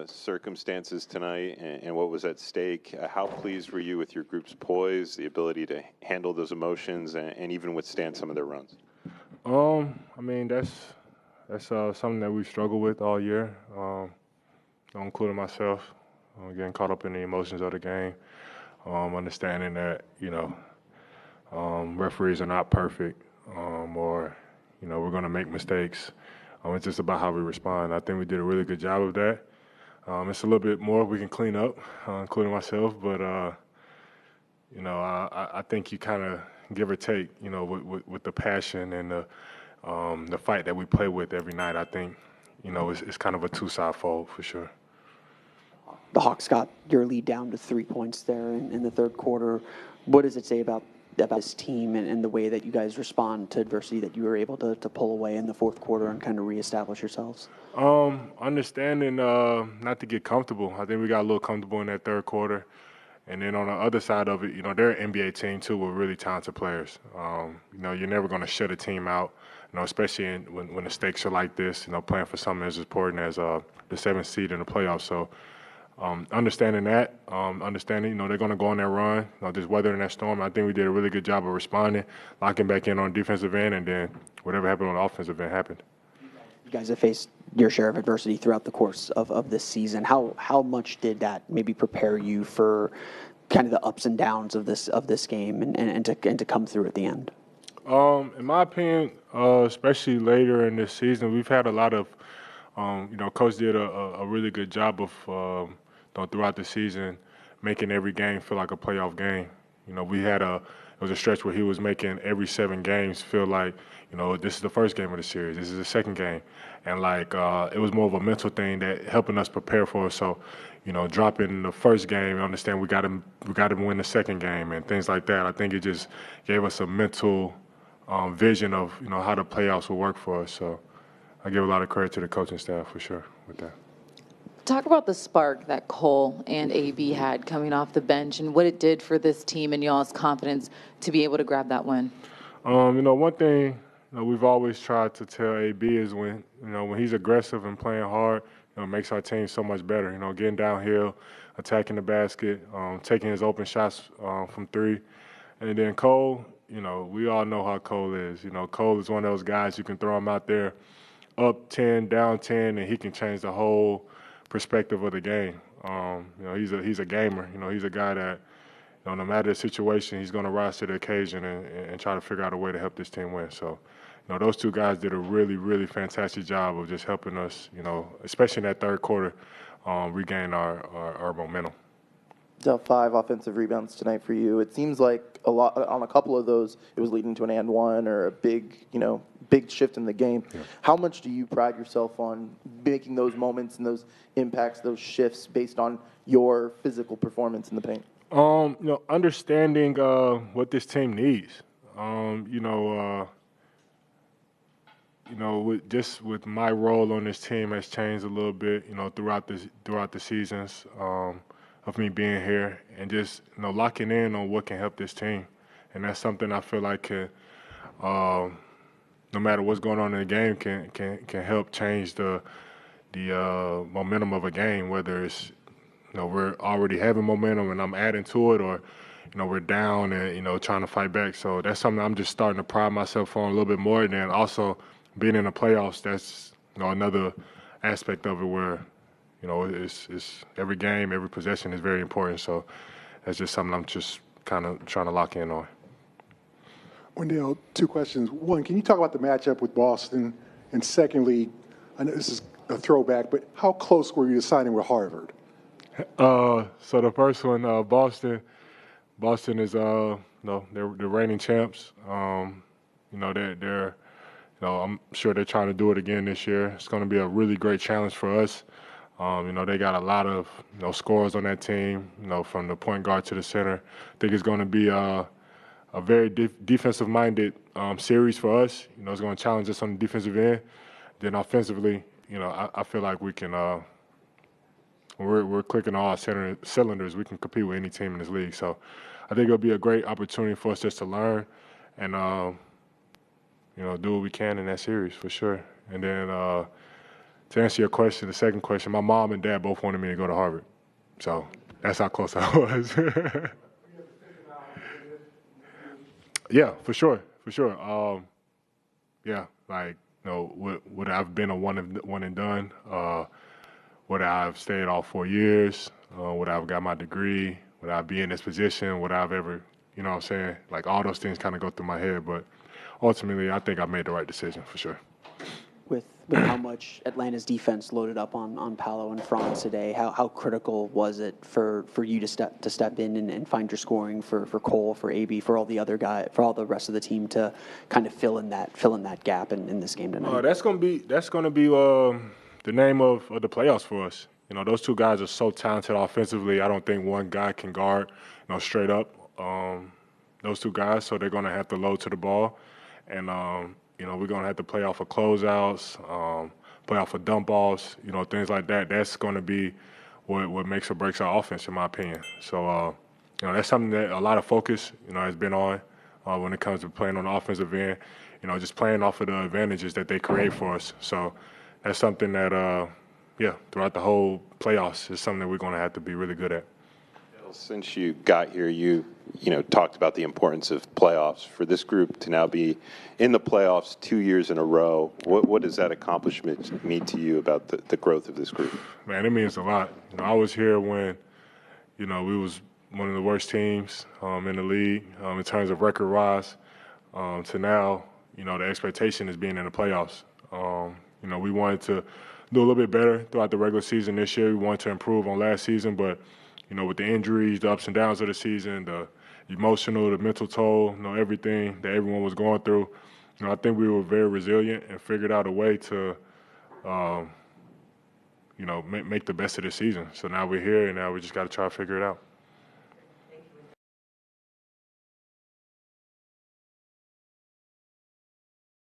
Circumstances tonight and what was at stake. How pleased were you with your group's poise, the ability to handle those emotions and even withstand some of their runs? I mean, that's something that we've struggled with all year, including myself, getting caught up in the emotions of the game, understanding that, referees are not perfect, or, we're going to make mistakes. It's just about how we respond. I think we did a really good job of that. It's a little bit more we can clean up, including myself, but, I think you kind of give or take, with the passion and the fight that we play with every night. I think, it's kind of a two-side fold for sure. The Hawks got your lead down to 3 points there in the third quarter. What does it say about this team and the way that you guys respond to adversity that you were able to pull away in the fourth quarter and kind of reestablish yourselves? Understanding not to get comfortable. I think we got a little comfortable in that third quarter. And then on the other side of it, they're an NBA team too with really talented players. You're never going to shut a team out, especially when the stakes are like this, playing for something as important as the 7th seed in the playoffs. So understanding that, they're going to go on that run, just weathering that storm. I think we did a really good job of responding, locking back in on the defensive end, and then whatever happened on the offensive end happened. You guys have faced your share of adversity throughout the course of this season. How much did that maybe prepare you for kind of the ups and downs of this game and to come through at the end? In my opinion, especially later in this season, we've had a lot of, Coach did a really good job of throughout the season making every game feel like a playoff game. It was a stretch where he was making every 7 games feel like, this is the first game of the series, this is the second game. And it was more of a mental thing that helping us prepare for it. So, dropping the first game, understand we got to win the second game and things like that. I think it just gave us a mental vision of, how the playoffs will work for us. So I give a lot of credit to the coaching staff for sure with that. Talk about the spark that Cole and AB had coming off the bench and what it did for this team and y'all's confidence to be able to grab that win. One thing we've always tried to tell AB is when he's aggressive and playing hard, it makes our team so much better. Getting downhill, attacking the basket, taking his open shots from 3. And then Cole, we all know how Cole is. Cole is one of those guys you can throw him out there up 10, down 10, and he can change the whole perspective of the game. He's a gamer. He's a guy that, no matter the situation, he's going to rise to the occasion and try to figure out a way to help this team win. So, those two guys did a really, really fantastic job of just helping us, especially in that third quarter, regain our momentum. 5 offensive rebounds tonight for you. It seems like a lot on a couple of those, it was leading to an and one or a big shift in the game. Yeah. How much do you pride yourself on making those moments and those impacts, those shifts based on your physical performance in the paint? Understanding what this team needs. With my role on this team has changed a little bit, throughout the seasons. Of me being here and just locking in on what can help this team, and that's something I feel like can, no matter what's going on in the game, can help change the momentum of a game. Whether it's we're already having momentum and I'm adding to it, or we're down and trying to fight back. So that's something I'm just starting to pride myself on a little bit more. And then also being in the playoffs, that's another aspect of it where. It's every game, every possession is very important. So that's just something I'm just kind of trying to lock in on. Wendell, 2 questions. One, can you talk about the matchup with Boston? And secondly, I know this is a throwback, but how close were you to signing with Harvard? So the first one, Boston is they're reigning champs. They're I'm sure they're trying to do it again this year. It's going to be a really great challenge for us. They got a lot of scorers on that team, from the point guard to the center. I think it's going to be a very defensive-minded series for us. It's going to challenge us on the defensive end. Then offensively, I feel like we can we're clicking all cylinders. We can compete with any team in this league. So I think it'll be a great opportunity for us just to learn and do what we can in that series for sure. And then to answer your question, the second question, my mom and dad both wanted me to go to Harvard. So that's how close I was. Yeah, for sure. Yeah, like, would I've been a one and done? Would I've stayed all 4 years? Would I've got my degree? Would I be in this position? Would I've ever, you know what I'm saying? Like, all those things kind of go through my head, but ultimately, I think I made the right decision for sure. With how much Atlanta's defense loaded up on Paolo and Franz today, how critical was it for you to step in and find your scoring for Cole, for AB, for all the other guys, for all the rest of the team to kind of fill in that gap in this game tonight? That's gonna be the name of the playoffs for us. Those two guys are so talented offensively. I don't think one guy can guard, straight up those two guys. So they're gonna have to load to the ball, and we're going to have to play off of closeouts, play off of dump offs, things like that. That's going to be what makes or breaks our offense, in my opinion. So, that's something that a lot of focus, has been on when it comes to playing on the offensive end, just playing off of the advantages that they create for us. So that's something that, throughout the whole playoffs is something that we're going to have to be really good at. Since you got here, you talked about the importance of playoffs. For this group to now be in the playoffs 2 years in a row, what does that accomplishment mean to you about the growth of this group? Man, it means a lot. I was here when, we was one of the worst teams in the league in terms of record-wise. To now, the expectation is being in the playoffs. We wanted to do a little bit better throughout the regular season this year. We wanted to improve on last season, but with the injuries, the ups and downs of the season, the emotional, the mental toll, everything that everyone was going through, I think we were very resilient and figured out a way to, make the best of the season. So now we're here, and now we just got to try to figure it out.